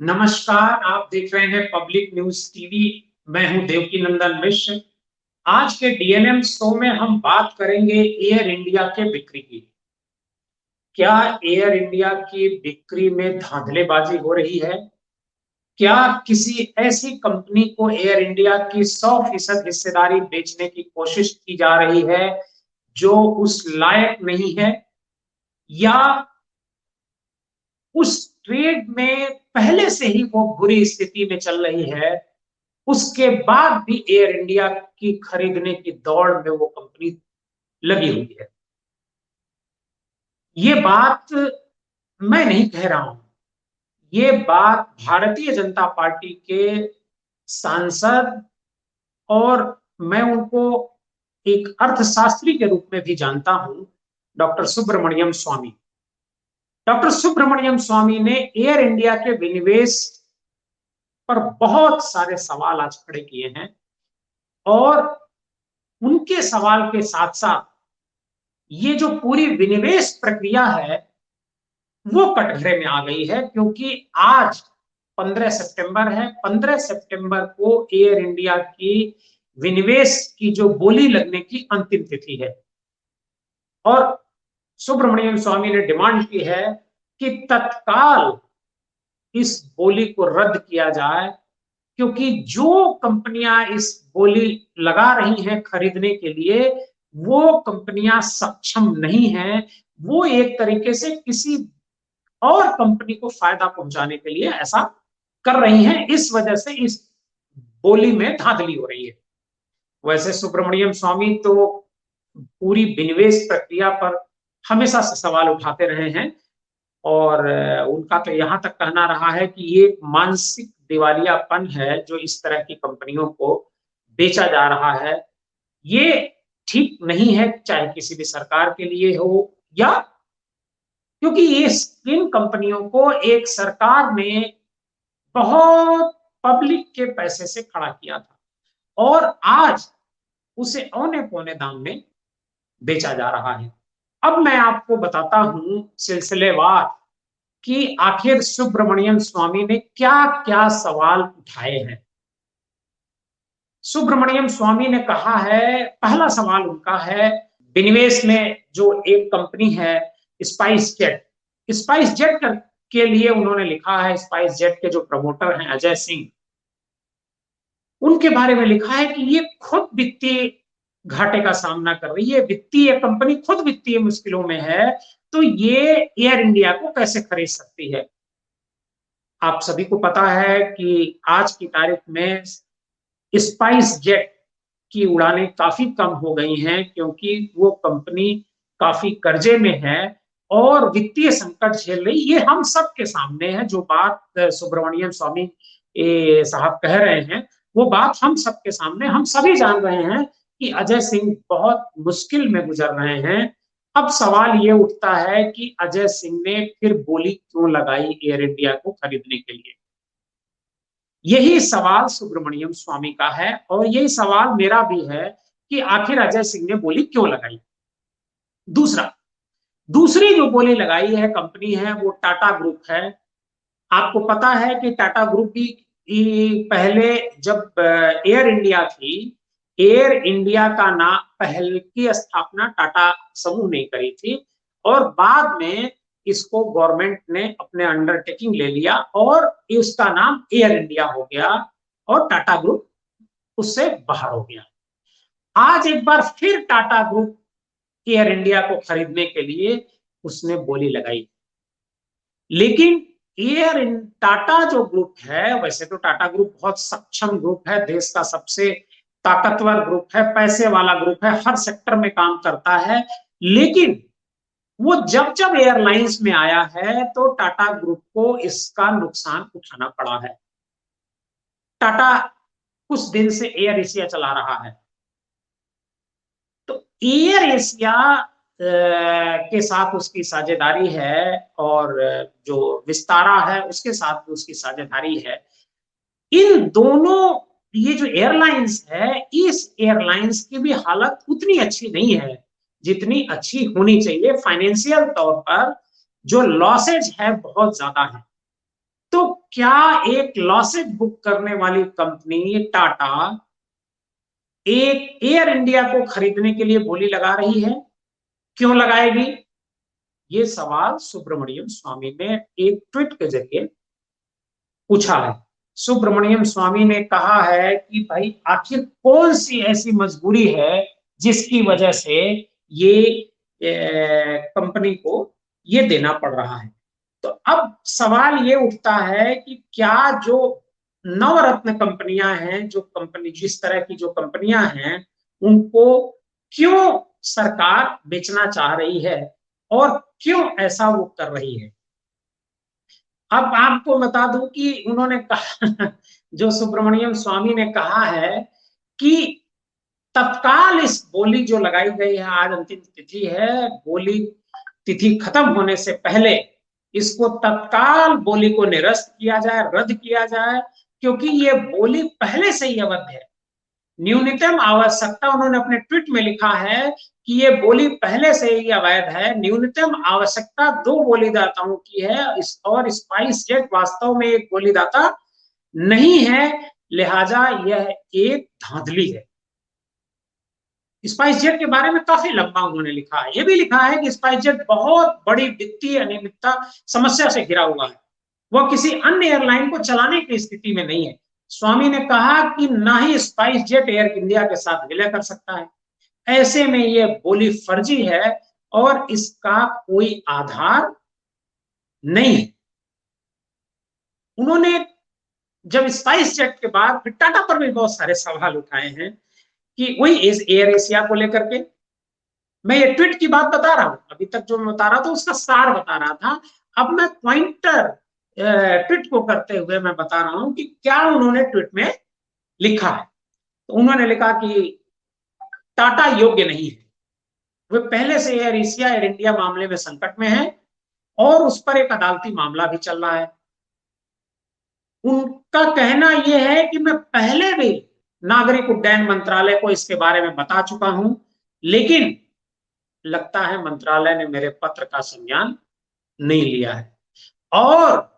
नमस्कार। आप देख रहे हैं पब्लिक न्यूज टीवी। मैं हूं देवकी नंदन मिश्र। आज के डीएनएम शो में हम बात करेंगे एयर इंडिया के बिक्री की। क्या एयर इंडिया की बिक्री में धांधलेबाजी हो रही है? क्या किसी ऐसी कंपनी को एयर इंडिया की 100% हिस्सेदारी बेचने की कोशिश की जा रही है जो उस लायक नहीं है? या उस ट्रेड में पहले से ही वो बुरी स्थिति में चल रही है, उसके बाद भी एयर इंडिया की खरीदने की दौड़ में वो कंपनी लगी हुई है? ये बात मैं नहीं कह रहा हूं, ये बात भारतीय जनता पार्टी के सांसद, और मैं उनको एक अर्थशास्त्री के रूप में भी जानता हूं, डॉक्टर सुब्रमण्यम स्वामी। डॉक्टर सुब्रमण्यम स्वामी ने एयर इंडिया के विनिवेश पर बहुत सारे सवाल आज खड़े किए हैं, और उनके सवाल के साथ साथ ये जो पूरी विनिवेश प्रक्रिया है वो कटघरे में आ गई है, क्योंकि आज 15 सितंबर है। 15 सितंबर को एयर इंडिया की विनिवेश की जो बोली लगने की अंतिम तिथि है, और सुब्रमण्यम स्वामी ने डिमांड की है कि तत्काल इस बोली को रद्द किया जाए, क्योंकि जो कंपनियां इस बोली लगा रही हैं खरीदने के लिए, वो कंपनियां सक्षम नहीं हैं। वो एक तरीके से किसी और कंपनी को फायदा पहुंचाने के लिए ऐसा कर रही हैं। इस वजह से इस बोली में धांधली हो रही है। वैसे सुब्रमण्यम स्वामी तो पूरी विनिवेश प्रक्रिया पर हमेशा से सवाल उठाते रहे हैं, और उनका तो यहां तक कहना रहा है कि ये मानसिक दिवालियापन है जो इस तरह की कंपनियों को बेचा जा रहा है। ये ठीक नहीं है, चाहे किसी भी सरकार के लिए हो, या क्योंकि ये इन कंपनियों को एक सरकार ने बहुत पब्लिक के पैसे से खड़ा किया था, और आज उसे औने पौने दाम में बेचा जा रहा है। अब मैं आपको बताता हूं सिलसिलेवार कि आखिर सुब्रमण्यम स्वामी ने क्या क्या सवाल उठाए हैं। सुब्रमण्यम स्वामी ने कहा है, पहला सवाल उनका है, विनिवेश में जो एक कंपनी है स्पाइस जेट, स्पाइस जेट के लिए उन्होंने लिखा है, स्पाइस जेट के जो प्रमोटर हैं अजय सिंह, उनके बारे में लिखा है कि ये खुद वित्तीय घाटे का सामना कर रही है, वित्तीय कंपनी खुद वित्तीय मुश्किलों में है, तो ये एयर इंडिया को कैसे खरीद सकती है? आप सभी को पता है कि आज की तारीख में स्पाइस जेट की उड़ानें काफी कम हो गई हैं, क्योंकि वो कंपनी काफी कर्जे में है और वित्तीय संकट झेल रही। ये हम सब के सामने है। जो बात सुब्रमण्यम स्वामी साहब कह रहे हैं, वो बात हम सबके सामने, हम सभी जान रहे हैं कि अजय सिंह बहुत मुश्किल में गुजर रहे हैं। अब सवाल ये उठता है कि अजय सिंह ने फिर बोली क्यों लगाई एयर इंडिया को खरीदने के लिए? यही सवाल सुब्रमण्यम स्वामी का है, और यही सवाल मेरा भी है कि आखिर अजय सिंह ने बोली क्यों लगाई। दूसरा, दूसरी जो बोली लगाई है कंपनी है वो टाटा ग्रुप है। आपको पता है कि टाटा ग्रुप की पहले जब एयर इंडिया थी, एयर इंडिया का नाम पहल की स्थापना टाटा समूह ने करी थी, और बाद में इसको गवर्नमेंट ने अपने अंडरटेकिंग ले लिया और इसका नाम एयर इंडिया हो गया, और टाटा ग्रुप उससे बाहर हो गया। आज एक बार फिर टाटा ग्रुप एयर इंडिया को खरीदने के लिए उसने बोली लगाई, लेकिन एयर टाटा जो ग्रुप है, वैसे तो टाटा ग्रुप बहुत सक्षम ग्रुप है, देश का सबसे ताकतवर ग्रुप है, पैसे वाला ग्रुप है, हर सेक्टर में काम करता है, लेकिन वो जब जब एयरलाइंस में आया है तो टाटा ग्रुप को इसका नुकसान उठाना पड़ा है। टाटा कुछ दिन से एयर एशिया चला रहा है, तो एयर एशिया के साथ उसकी साझेदारी है, और जो विस्तारा है उसके साथ भी उसकी साझेदारी है। इन दोनों, ये जो एयरलाइंस है, इस एयरलाइंस की भी हालत उतनी अच्छी नहीं है जितनी अच्छी होनी चाहिए। फाइनेंशियल तौर पर जो लॉसेज है बहुत ज्यादा है। तो क्या एक लॉसेस बुक करने वाली कंपनी टाटा एक एयर इंडिया को खरीदने के लिए बोली लगा रही है? क्यों लगाएगी? ये सवाल सुब्रमण्यम स्वामी ने एक ट्वीट के जरिए पूछा है। सुब्रमण्यम स्वामी ने कहा है कि भाई आखिर कौन सी ऐसी मजबूरी है जिसकी वजह से ये कंपनी को ये देना पड़ रहा है। तो अब सवाल ये उठता है कि क्या जो नवरत्न कंपनियां हैं, जो कंपनी जिस तरह की जो कंपनियां हैं, उनको क्यों सरकार बेचना चाह रही है और क्यों ऐसा वो कर रही है। अब आपको बता दूं कि उन्होंने कहा जो सुब्रमण्यम स्वामी ने कहा है कि तत्काल इस बोली जो लगाई गई है, आज अंतिम तिथि है, बोली तिथि खत्म होने से पहले इसको तत्काल बोली को निरस्त किया जाए, रद्द किया जाए, क्योंकि ये बोली पहले से ही अवैध है। न्यूनतम आवश्यकता, उन्होंने अपने ट्वीट में लिखा है कि ये बोली पहले से ही अवैध है। न्यूनतम आवश्यकता 2 बोलीदाताओं की है और स्पाइस जेट वास्तव में एक बोलीदाता नहीं है, लिहाजा यह एक धांधली है। स्पाइस जेट के बारे में काफी लंबा उन्होंने लिखा है। यह भी लिखा है कि स्पाइस जेट बहुत बड़ी वित्तीय अनियमितता समस्या से घिरा हुआ है, वह किसी अन्य एयरलाइन को चलाने की स्थिति में नहीं है। स्वामी ने कहा कि ना ही स्पाइस जेट एयर इंडिया के साथ विलय कर सकता है। ऐसे में यह बोली फर्जी है और इसका कोई आधार नहीं है। उन्होंने जब स्पाइस जेट के बाद फिर टाटा पर भी बहुत सारे सवाल उठाए हैं कि वही एयर एशिया को लेकर के। मैं ये ट्वीट की बात बता रहा हूं, अभी तक जो मैं बता रहा था उसका सार बता रहा था। अब मैं पॉइंटर ट्वीट को करते हुए मैं बता रहा हूं कि क्या उन्होंने ट्वीट में लिखा है। तो उन्होंने लिखा कि टाटा योग्य नहीं है, वे पहले से एयर एशिया एयर इंडिया मामले में संकट में है और उस पर एक अदालती मामला भी चल रहा है। उनका कहना यह है कि मैं पहले भी नागरिक उड्डयन मंत्रालय को इसके बारे में बता चुका हूं, लेकिन लगता है मंत्रालय ने मेरे पत्र का संज्ञान नहीं लिया है। और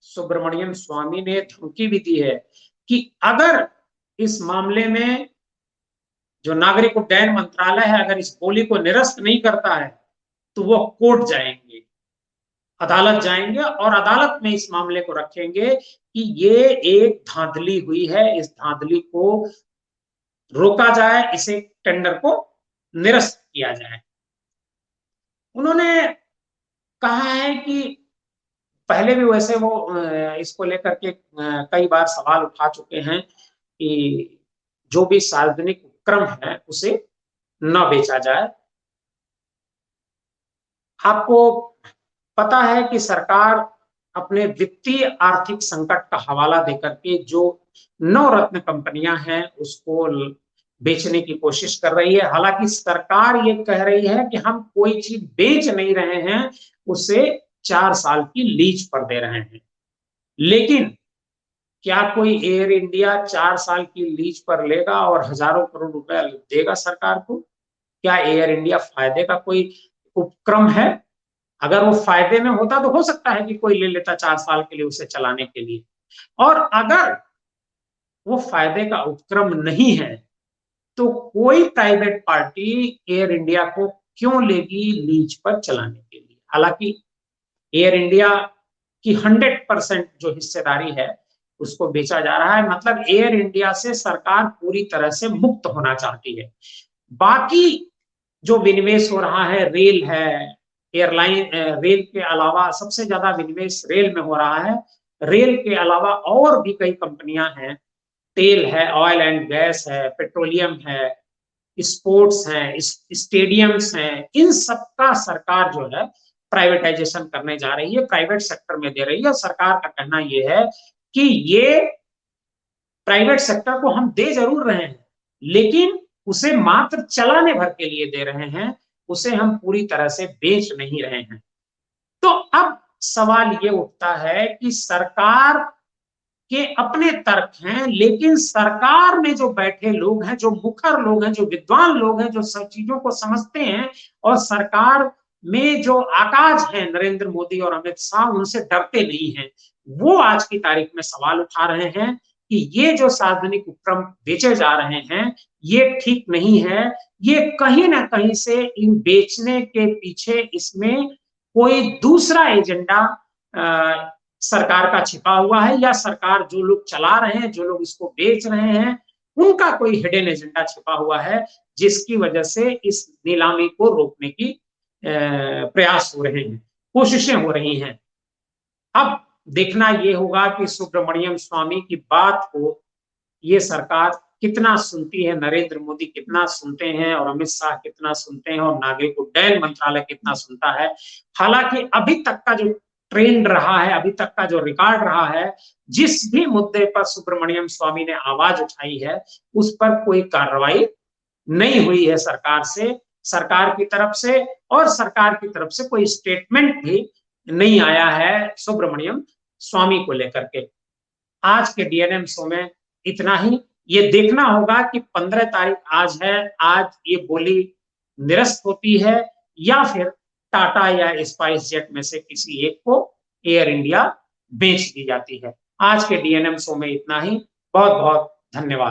सुब्रमण्यम स्वामी ने धमकी भी दी है कि अगर इस मामले में जो नागरिक उड्डयन मंत्रालय है अगर इस बोली को निरस्त नहीं करता है तो वो कोर्ट जाएंगे, अदालत जाएंगे और अदालत में इस मामले को रखेंगे कि ये एक धांधली हुई है, इस धांधली को रोका जाए, इसे टेंडर को निरस्त किया जाए। उन्होंने कहा है कि पहले भी वैसे वो इसको लेकर के कई बार सवाल उठा चुके हैं कि जो भी सार्वजनिक उपक्रम है उसे न बेचा जाए। आपको पता है कि सरकार अपने वित्तीय आर्थिक संकट का हवाला देकर के जो नवरत्न कंपनियां हैं उसको बेचने की कोशिश कर रही है। हालांकि सरकार ये कह रही है कि हम कोई चीज बेच नहीं रहे हैं, उसे 4 साल की लीज पर दे रहे हैं। लेकिन क्या कोई एयर इंडिया 4 साल की लीज पर लेगा और हजारों करोड़ रुपए देगा सरकार को? क्या एयर इंडिया फायदे का कोई उपक्रम है? अगर वो फायदे में होता तो हो सकता है कि कोई ले लेता 4 साल के लिए उसे चलाने के लिए। और अगर वो फायदे का उपक्रम नहीं है तो कोई प्राइवेट पार्टी एयर इंडिया को क्यों लेगी लीज पर चलाने के लिए? हालांकि एयर इंडिया की 100% जो हिस्सेदारी है उसको बेचा जा रहा है, मतलब एयर इंडिया से सरकार पूरी तरह से मुक्त होना चाहती है। बाकी जो विनिवेश हो रहा है, रेल है, एयरलाइन, रेल के अलावा सबसे ज्यादा विनिवेश रेल में हो रहा है। रेल के अलावा और भी कई कंपनियां हैं, तेल है, ऑयल एंड गैस है, पेट्रोलियम है, स्पोर्ट्स हैं, स्टेडियम्स हैं, इन सबका सरकार जो है प्राइवेटाइजेशन करने जा रही है, प्राइवेट सेक्टर में दे रही है। सरकार का कहना यह है कि ये प्राइवेट सेक्टर को हम दे जरूर रहे हैं, लेकिन उसे मात्र चलाने भर के लिए दे रहे हैं, उसे हम पूरी तरह से बेच नहीं रहे हैं। तो अब सवाल ये उठता है कि सरकार के अपने तर्क हैं, लेकिन सरकार में जो बैठे लोग हैं, जो मुखर लोग हैं, जो विद्वान लोग हैं, जो सब चीजों को समझते हैं और सरकार में जो आकाज है नरेंद्र मोदी और अमित शाह, उनसे डरते नहीं हैं। वो आज की तारीख में सवाल उठा रहे हैं कि ये जो सार्वजनिक उपक्रम बेचे जा रहे हैं, ये ठीक नहीं है। ये कहीं ना कहीं से इन बेचने के पीछे इसमें कोई दूसरा एजेंडा सरकार का छिपा हुआ है, या सरकार जो लोग चला रहे हैं, जो लोग इसको बेच रहे हैं, उनका कोई हिडन एजेंडा छिपा हुआ है, जिसकी वजह से इस नीलामी को रोकने की प्रयास हो रहे हैं, कोशिशें हो रही हैं। अब देखना ये होगा कि सुब्रमण्यम स्वामी की बात को ये सरकार कितना सुनती है, नरेंद्र मोदी कितना सुनते हैं, और अमित शाह कितना सुनते हैं, और नागरिक उड्डयन मंत्रालय कितना सुनता है। हालांकि अभी तक का जो ट्रेंड रहा है, अभी तक का जो रिकॉर्ड रहा है, जिस भी मुद्दे पर सुब्रमण्यम स्वामी ने आवाज उठाई है, उस पर कोई कार्रवाई नहीं हुई है सरकार की तरफ से, और सरकार की तरफ से कोई स्टेटमेंट भी नहीं आया है सुब्रमण्यम स्वामी को लेकर के। आज के डीएनएम शो में इतना ही। ये देखना होगा कि 15 तारीख आज है, आज ये बोली निरस्त होती है, या फिर टाटा या स्पाइस जेट में से किसी एक को एयर इंडिया बेच दी जाती है। आज के डीएनएम शो में इतना ही। बहुत बहुत धन्यवाद।